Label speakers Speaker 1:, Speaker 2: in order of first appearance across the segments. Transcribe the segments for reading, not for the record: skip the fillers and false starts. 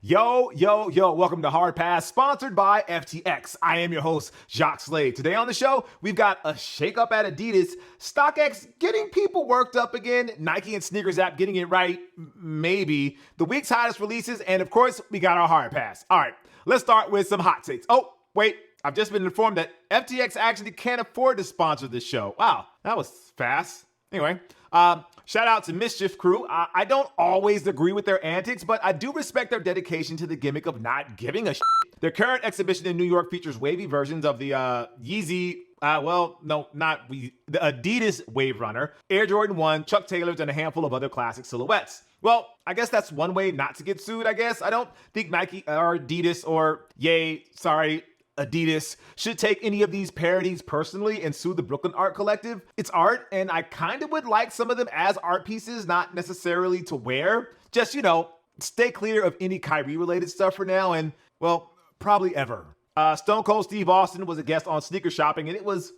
Speaker 1: Yo, welcome to Hard Pass, sponsored by FTX. I am your host, Jacques Slade. Today on the show, we've got a shakeup at Adidas, StockX getting people worked up again, Nike and SNKRS app getting it right, maybe, the week's hottest releases, and of course, we got our Hard Pass. All right, let's start with some hot takes. Oh, wait, I've just been informed that FTX actually can't afford to sponsor this show. Wow, that was fast. Anyway, shout out to MSCHF crew. I don't always agree with their antics, but I do respect their dedication to the gimmick of not giving a shit. Their current exhibition in New York features wavy versions of the the Adidas Wave Runner, Air Jordan 1, Chuck Taylors, and a handful of other classic silhouettes. Well, I guess that's one way not to get sued, I guess. I don't think Nike or Adidas or Adidas should take any of these parodies personally and sue the Brooklyn Art Collective. It's art, and I kind of would like some of them as art pieces, not necessarily to wear. Just, stay clear of any Kyrie related stuff for now and, well, probably ever. Stone Cold Steve Austin was a guest on Sneaker Shopping, and it was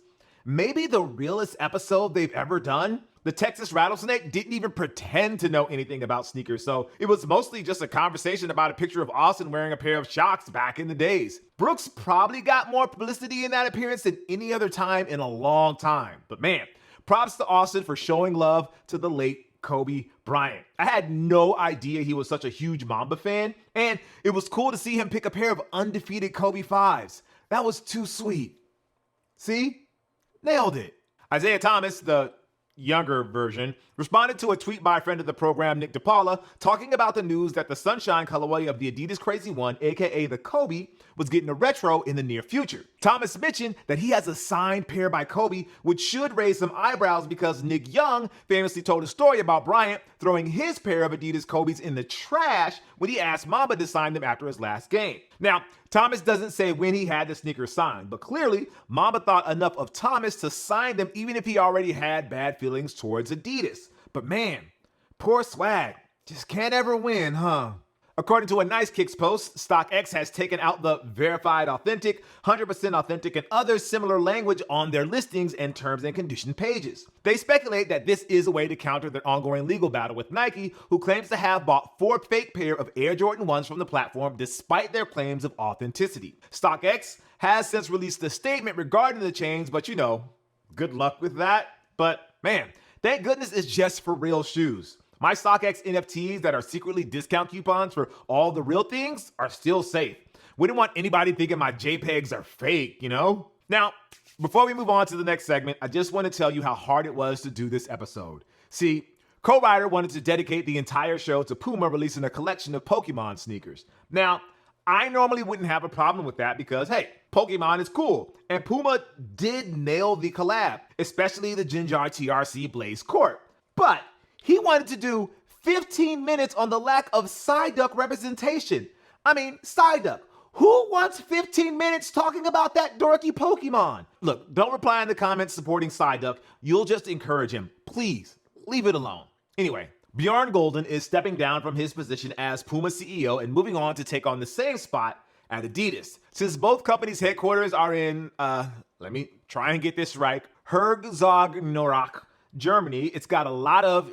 Speaker 1: maybe the realest episode they've ever done. The Texas Rattlesnake didn't even pretend to know anything about sneakers, so it was mostly just a conversation about a picture of Austin wearing a pair of Shocks back in the days. Brooks probably got more publicity in that appearance than any other time in a long time. But man, props to Austin for showing love to the late Kobe Bryant. I had no idea he was such a huge Mamba fan, and it was cool to see him pick a pair of undefeated Kobe 5s. That was too sweet. See? Nailed it. Isaiah Thomas, the younger version, responded to a tweet by a friend of the program, Nick DePaula, talking about the news that the Sunshine colorway of the Adidas Crazy One, aka the Kobe, was getting a retro in the near future. Thomas mentioned that he has a signed pair by Kobe, which should raise some eyebrows because Nick Young famously told a story about Bryant throwing his pair of Adidas Kobe's in the trash when he asked Mamba to sign them after his last game. Now, Thomas doesn't say when he had the sneakers signed, but clearly Mamba thought enough of Thomas to sign them even if he already had bad feelings towards Adidas. But man, poor swag. Just can't ever win, huh? According to a Nice Kicks post, StockX has taken out the verified authentic, 100% authentic, and other similar language on their listings and terms and condition pages. They speculate that this is a way to counter their ongoing legal battle with Nike, who claims to have bought 4 fake pair of Air Jordan 1s from the platform despite their claims of authenticity. StockX has since released a statement regarding the change, but good luck with that. But man, thank goodness it's just for real shoes. My StockX NFTs that are secretly discount coupons for all the real things are still safe. We don't want anybody thinking my JPEGs are fake, Now, before we move on to the next segment, I just want to tell you how hard it was to do this episode. See, Co-Writer wanted to dedicate the entire show to Puma releasing a collection of Pokemon sneakers. Now, I normally wouldn't have a problem with that because, hey, Pokemon is cool. And Puma did nail the collab, especially the Jinjar TRC Blaze Court. But he wanted to do 15 minutes on the lack of Psyduck representation. I mean, Psyduck. Who wants 15 minutes talking about that dorky Pokemon? Look, don't reply in the comments supporting Psyduck. You'll just encourage him. Please, leave it alone. Anyway, Bjorn Gulden is stepping down from his position as Puma CEO and moving on to take on the same spot at Adidas. Since both companies' headquarters are in, let me try and get this right, Herzogenaurach, Germany, it's got a lot of,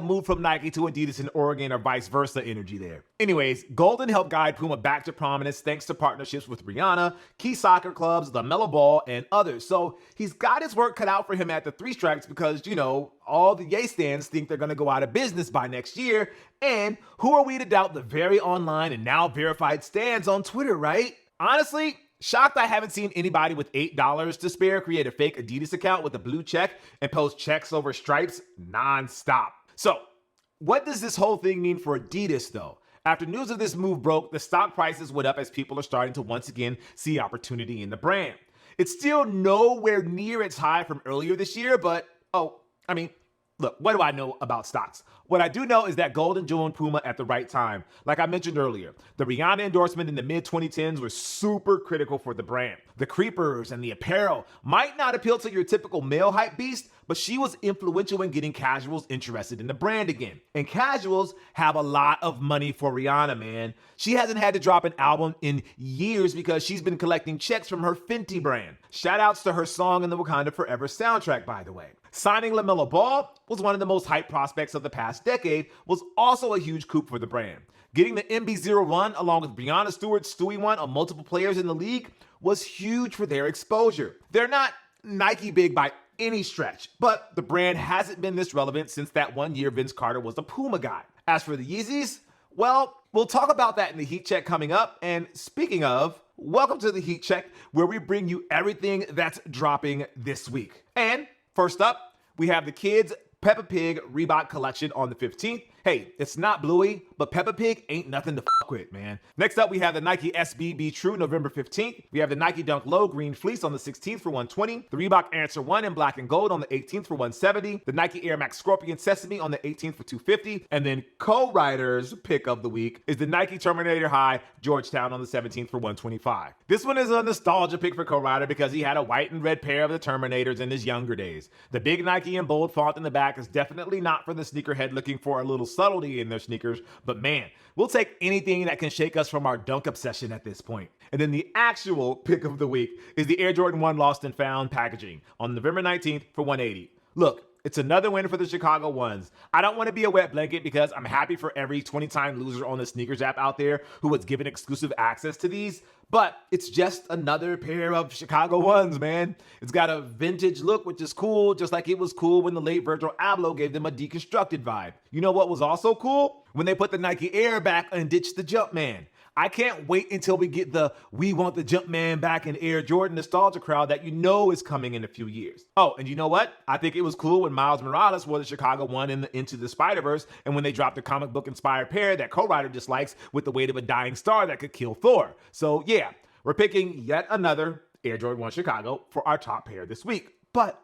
Speaker 1: move from Nike to Adidas in Oregon or vice versa energy there. Anyways, Golden helped guide Puma back to prominence thanks to partnerships with Rihanna, key soccer clubs, the Mellow Ball, and others. So he's got his work cut out for him at the Three Strikes because, all the Ye stands think they're going to go out of business by next year. And who are we to doubt the very online and now verified stands on Twitter, right? Honestly, shocked I haven't seen anybody with $8 to spare create a fake Adidas account with a blue check and post checks over stripes nonstop. So, what does this whole thing mean for Adidas though? After news of this move broke, the stock prices went up as people are starting to once again see opportunity in the brand. It's still nowhere near its high from earlier this year, but look, what do I know about stocks? What I do know is that Golden joined Puma at the right time. Like I mentioned earlier, the Rihanna endorsement in the mid-2010s was super critical for the brand. The creepers and the apparel might not appeal to your typical male hype beast, but she was influential in getting casuals interested in the brand again. And casuals have a lot of money for Rihanna, man. She hasn't had to drop an album in years because she's been collecting checks from her Fenty brand. Shout outs to her song in the Wakanda Forever soundtrack, by the way. Signing LaMelo Ball was one of the most hyped prospects of the past decade, was also a huge coup for the brand. Getting the MB01 along with Breonna Stewart's Stewie 1 on multiple players in the league was huge for their exposure. They're not Nike big by any stretch, but the brand hasn't been this relevant since that one year Vince Carter was the Puma guy. As for the Yeezys, well, we'll talk about that in the Heat Check coming up. And speaking of, welcome to the Heat Check, where we bring you everything that's dropping this week. And first up, we have the kids' Peppa Pig Reebok collection on the 15th. Hey, it's not Bluey, but Peppa Pig ain't nothing to fuck with, man. Next up, we have the Nike SB Be True November 15th. We have the Nike Dunk Low Green Fleece on the 16th for $120. The Reebok Answer 1 in black and gold on the 18th for $170. The Nike Air Max Scorpion Sesame on the 18th for $250. And then co-writer's pick of the week is the Nike Terminator High Georgetown on the 17th for $125. This one is a nostalgia pick for co-writer because he had a white and red pair of the Terminators in his younger days. The big Nike and bold font in the back is definitely not for the sneakerhead looking for a little subtlety in their sneakers, but man, we'll take anything that can shake us from our dunk obsession at this point. And then the actual pick of the week is the Air Jordan 1 Lost and Found packaging on November 19th for $180. Look, it's another win for the Chicago Ones. I don't want to be a wet blanket because I'm happy for every 20-time loser on the sneakers app out there who was given exclusive access to these, but it's just another pair of Chicago Ones, man. It's got a vintage look, which is cool, just like it was cool when the late Virgil Abloh gave them a deconstructed vibe. You know what was also cool? When they put the Nike Air back and ditched the Jumpman. I can't wait until we get the "We Want the Jumpman Back" in Air Jordan nostalgia crowd that you know is coming in a few years. Oh, and you know what? I think it was cool when Miles Morales wore the Chicago One in the Into the Spider-Verse, and when they dropped the comic book inspired pair that co-writer dislikes with the weight of a dying star that could kill Thor. So yeah, we're picking yet another Air Jordan 1 Chicago for our top pair this week. But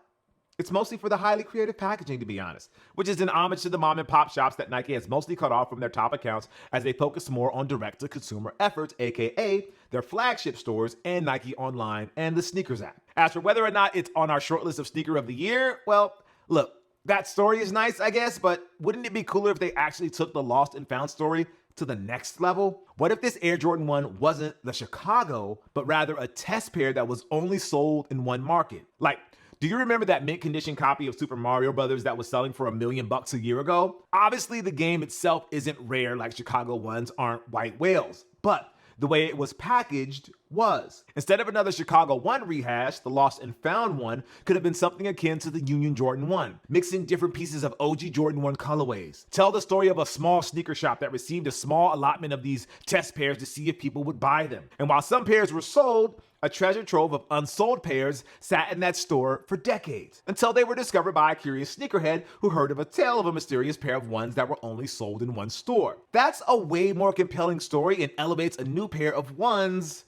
Speaker 1: it's mostly for the highly creative packaging, to be honest, which is an homage to the mom and pop shops that Nike has mostly cut off from their top accounts as they focus more on direct-to-consumer efforts, aka their flagship stores and Nike Online and the Sneakers app. As for whether or not it's on our short list of Sneaker of the Year, well, look, that story is nice, I guess, but wouldn't it be cooler if they actually took the Lost and Found story to the next level? What if this Air Jordan 1 wasn't the Chicago, but rather a test pair that was only sold in one market? Like, do you remember that mint condition copy of Super Mario Brothers that was selling for $1 million a year ago? Obviously, the game itself isn't rare like Chicago Ones aren't white whales, but the way it was packaged was. Instead of another Chicago 1 rehash, the Lost and Found one could have been something akin to the Union Jordan 1, mixing different pieces of OG Jordan 1 colorways. Tell the story of a small sneaker shop that received a small allotment of these test pairs to see if people would buy them. And while some pairs were sold, a treasure trove of unsold pairs sat in that store for decades, until they were discovered by a curious sneakerhead who heard of a tale of a mysterious pair of ones that were only sold in one store. That's a way more compelling story and elevates a new pair of ones,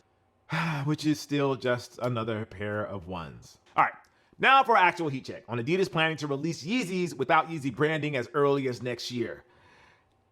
Speaker 1: which is still just another pair of ones. All right, now for our actual heat check on Adidas planning to release Yeezys without Yeezy branding as early as next year.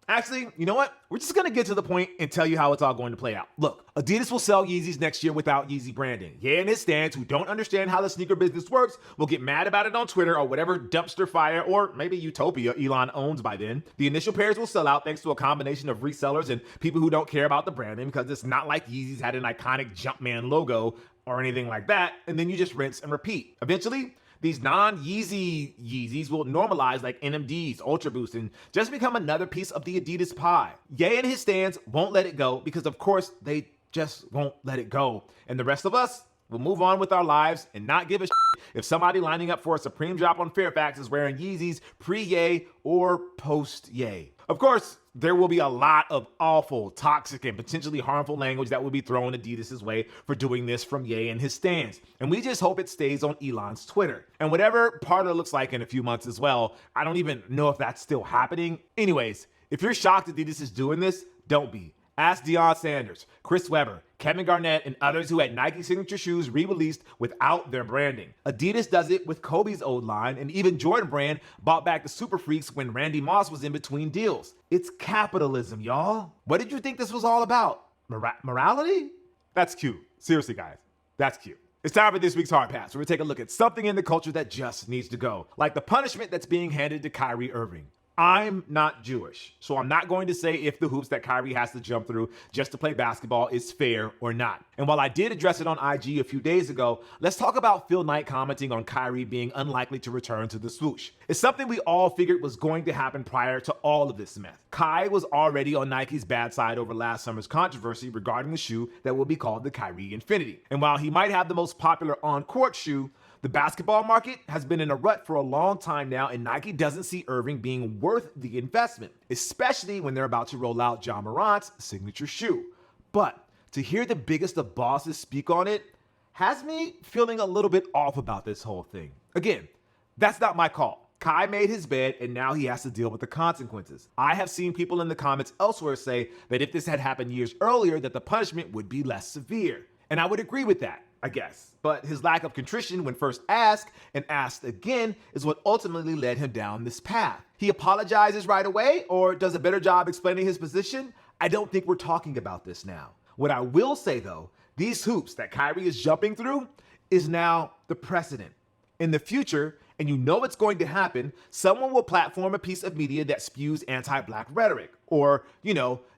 Speaker 1: Actually, you know what? We're just going to get to the point and tell you how it's all going to play out. Look, Adidas will sell Yeezys next year without Yeezy branding. Ye and his stands who don't understand how the sneaker business works will get mad about it on Twitter or whatever dumpster fire or maybe utopia Elon owns by then. The initial pairs will sell out thanks to a combination of resellers and people who don't care about the branding because it's not like Yeezys had an iconic Jumpman logo or anything like that, and then you just rinse and repeat. Eventually, these non-Yeezy Yeezys will normalize like NMDs, Ultra Boost, and just become another piece of the Adidas pie. Ye and his stands won't let it go because, of course, they just won't let it go. And the rest of us will move on with our lives and not give a shit if somebody lining up for a Supreme drop on Fairfax is wearing Yeezys pre-Ye or post-Ye. Of course, there will be a lot of awful, toxic, and potentially harmful language that will be thrown Adidas' way for doing this from Ye and his stands. And we just hope it stays on Elon's Twitter. And whatever Parler looks like in a few months as well, I don't even know if that's still happening. Anyways, if you're shocked Adidas is doing this, don't be. Ask Deion Sanders, Chris Webber, Kevin Garnett, and others who had Nike signature shoes re-released without their branding. Adidas does it with Kobe's old line, and even Jordan Brand bought back the Super Freaks when Randy Moss was in between deals. It's capitalism, y'all. What did you think this was all about? Morality? That's cute. Seriously, guys, that's cute. It's time for this week's Hard Pass, where we take a look at something in the culture that just needs to go, like the punishment that's being handed to Kyrie Irving. I'm not Jewish, so I'm not going to say if the hoops that Kyrie has to jump through just to play basketball is fair or not. And while I did address it on IG a few days ago, let's talk about Phil Knight commenting on Kyrie being unlikely to return to the swoosh. It's something we all figured was going to happen prior to all of this mess. Kai was already on Nike's bad side over last summer's controversy regarding the shoe that will be called the Kyrie Infinity. And while he might have the most popular on-court shoe, the basketball market has been in a rut for a long time now, and Nike doesn't see Irving being worth the investment, especially when they're about to roll out Ja Morant's signature shoe. But to hear the biggest of bosses speak on it has me feeling a little bit off about this whole thing. Again, that's not my call. Kai made his bed, and now he has to deal with the consequences. I have seen people in the comments elsewhere say that if this had happened years earlier, that the punishment would be less severe. And I would agree with that, I guess. But his lack of contrition when first asked and asked again is what ultimately led him down this path. He apologizes right away or does a better job explaining his position. I don't think we're talking about this now. What I will say though, these hoops that Kyrie is jumping through is now the precedent. In the future, and you know it's going to happen, someone will platform a piece of media that spews anti-black rhetoric or,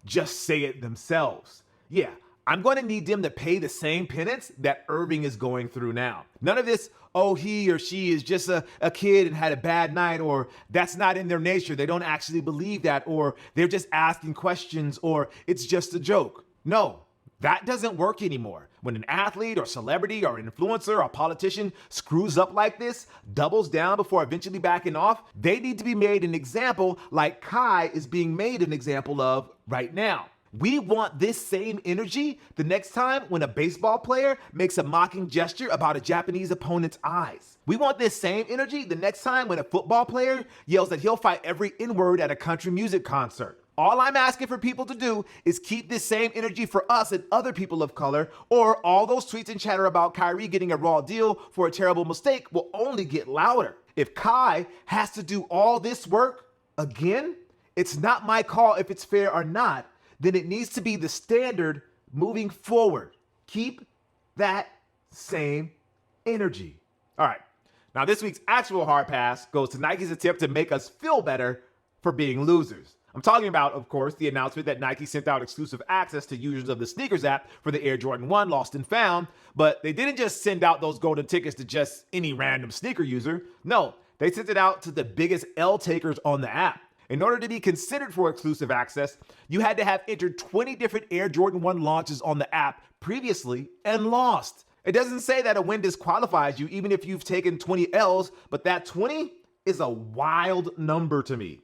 Speaker 1: just say it themselves. Yeah. I'm going to need them to pay the same penance that Irving is going through now. None of this, oh, he or she is just a kid and had a bad night, or that's not in their nature. They don't actually believe that, or they're just asking questions, or it's just a joke. No, that doesn't work anymore. When an athlete or celebrity or influencer or politician screws up like this, doubles down before eventually backing off, they need to be made an example like Kai is being made an example of right now. We want this same energy the next time when a baseball player makes a mocking gesture about a Japanese opponent's eyes. We want this same energy the next time when a football player yells that he'll fight every N-word at a country music concert. All I'm asking for people to do is keep this same energy for us and other people of color, or all those tweets and chatter about Kyrie getting a raw deal for a terrible mistake will only get louder. If Kai has to do all this work again, it's not my call if it's fair or not. Then it needs to be the standard moving forward. Keep that same energy. All right, now this week's actual hard pass goes to Nike's attempt to make us feel better for being losers. I'm talking about, of course, the announcement that Nike sent out exclusive access to users of the SNKRS app for the Air Jordan 1 Lost and Found, but they didn't just send out those golden tickets to just any random sneaker user. No, they sent it out to the biggest L takers on the app. In order to be considered for exclusive access, you had to have entered 20 different Air Jordan 1 launches on the app previously and lost. It doesn't say that a win disqualifies you even if you've taken 20 L's, but that 20 is a wild number to me.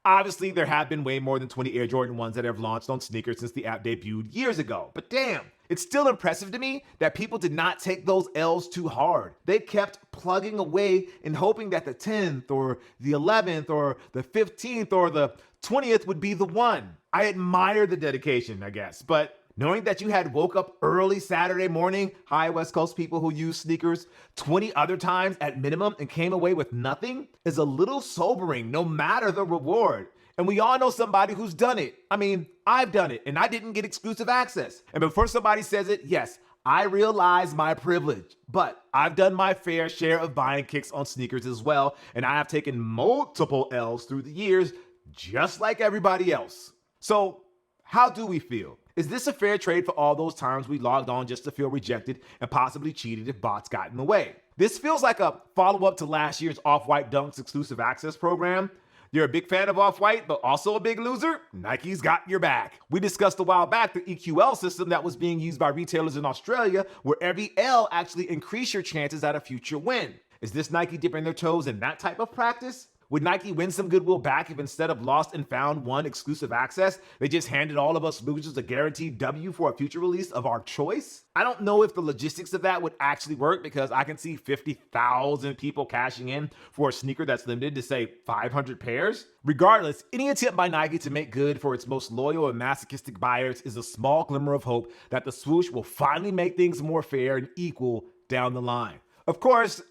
Speaker 1: Obviously, there have been way more than 20 Air Jordan 1s that have launched on sneakers since the app debuted years ago. But damn, it's still impressive to me that people did not take those L's too hard. They kept plugging away and hoping that the 10th or the 11th or the 15th or the 20th would be the one. I admire the dedication, I guess, but knowing that you had woke up early Saturday morning, hi West Coast people who use sneakers, 20 other times at minimum and came away with nothing is a little sobering, no matter the reward. And we all know somebody who's done it. I mean, I've done it and I didn't get exclusive access. And before somebody says it, yes, I realize my privilege, but I've done my fair share of buying kicks on sneakers as well. And I have taken multiple L's through the years, just like everybody else. So how do we feel? Is this a fair trade for all those times we logged on just to feel rejected and possibly cheated if bots got in the way? This feels like a follow-up to last year's Off-White Dunks exclusive access program. You're a big fan of Off-White, but also a big loser? Nike's got your back. We discussed a while back the EQL system that was being used by retailers in Australia, where every L actually increased your chances at a future win. Is this Nike dipping their toes in that type of practice? Would Nike win some goodwill back if instead of Lost and Found 1 exclusive access, they just handed all of us losers a guaranteed W for a future release of our choice? I don't know if the logistics of that would actually work because I can see 50,000 people cashing in for a sneaker that's limited to say 500 pairs. Regardless, any attempt by Nike to make good for its most loyal and masochistic buyers is a small glimmer of hope that the swoosh will finally make things more fair and equal down the line. Of course,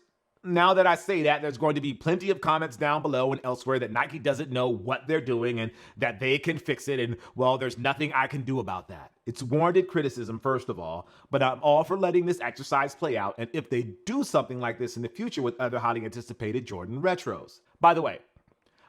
Speaker 1: now that I say that, there's going to be plenty of comments down below and elsewhere that Nike doesn't know what they're doing and that they can fix it, and well, there's nothing I can do about that. It's warranted criticism, first of all, but I'm all for letting this exercise play out, and if they do something like this in the future with other highly anticipated Jordan retros. By the way,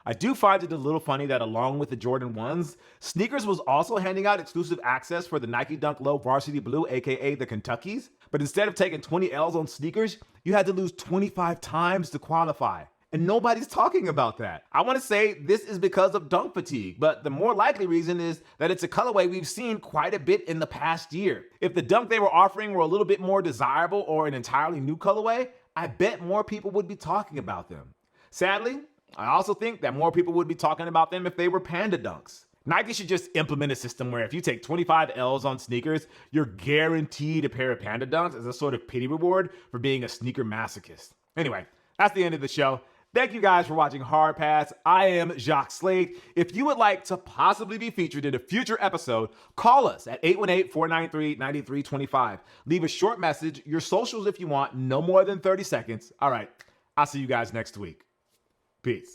Speaker 1: I do find it a little funny that along with the Jordan 1s, SNKRS was also handing out exclusive access for the Nike Dunk Low Varsity Blue, aka the Kentuckys. But instead of taking 20 L's on sneakers, you had to lose 25 times to qualify. And nobody's talking about that. I want to say this is because of dunk fatigue, but the more likely reason is that it's a colorway we've seen quite a bit in the past year. If the dunk they were offering were a little bit more desirable or an entirely new colorway, I bet more people would be talking about them. Sadly, I also think that more people would be talking about them if they were Panda Dunks. Nike should just implement a system where if you take 25 L's on sneakers, you're guaranteed a pair of Panda Dunks as a sort of pity reward for being a sneaker masochist. Anyway, that's the end of the show. Thank you guys for watching Hard Pass. I am Jacques Slade. If you would like to possibly be featured in a future episode, call us at 818-493-9325. Leave a short message, your socials if you want, no more than 30 seconds. All right, I'll see you guys next week. Peace.